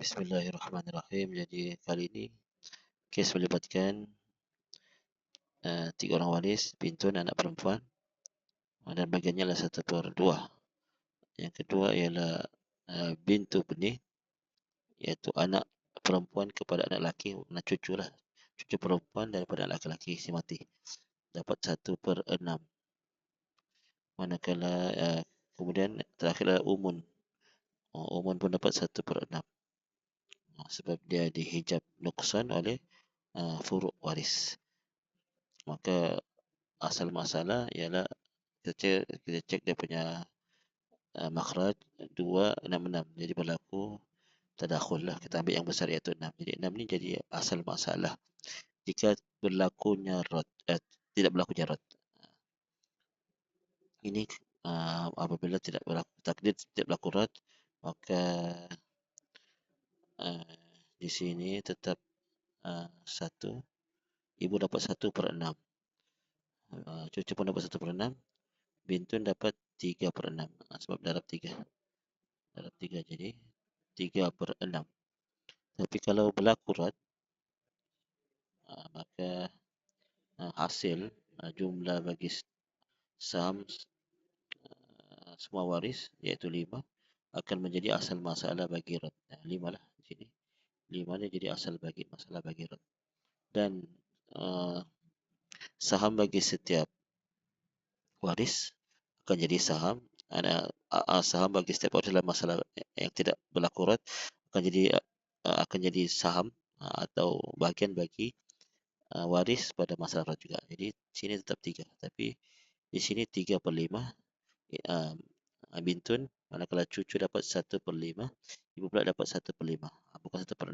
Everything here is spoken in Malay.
Bismillahirrahmanirrahim. Jadi kali ini kes melibatkan tiga orang waris, bintun anak perempuan, dan bagiannya adalah 1/2. Yang kedua ialah bintu benih, iaitu anak perempuan kepada anak lelaki, cucu lah, cucu perempuan daripada anak lelaki si mati, dapat 1/6. Manakala kemudian terakhir adalah umun. Umun pun dapat 1/6. Sebab dia dihijab nuksan oleh furuk waris. Maka asal masalah ialah kita cek dia punya makhraj 266. Jadi berlaku tadakhul lah. Kita ambil yang besar iaitu 6. Jadi 6 ni jadi asal masalah. Jika berlakunya rad, tidak berlakunya rad. Ini apabila tidak berlaku takdir, tidak berlaku rad, maka di sini tetap 1, ibu dapat 1/6, cucu pun dapat 1/6, bintun dapat 3/6, sebab darab 3, jadi 3/6. Tapi kalau berlaku rad, maka hasil jumlah bagi saham semua waris iaitu 5 akan menjadi asal masalah bagi rad. 5 lah di sini. 5 ni jadi asal bagi masalah bagi rad. Dan saham bagi setiap waris akan jadi saham. Saham bagi setiap waris dalam masalah yang tidak berlaku rad akan jadi saham atau bahagian bagi waris pada masalah rad juga. Jadi sini tetap 3, tapi di sini 3/5 bintun, manakala cucu dapat 1/5, ibu pula dapat 1/5, bukan 1/6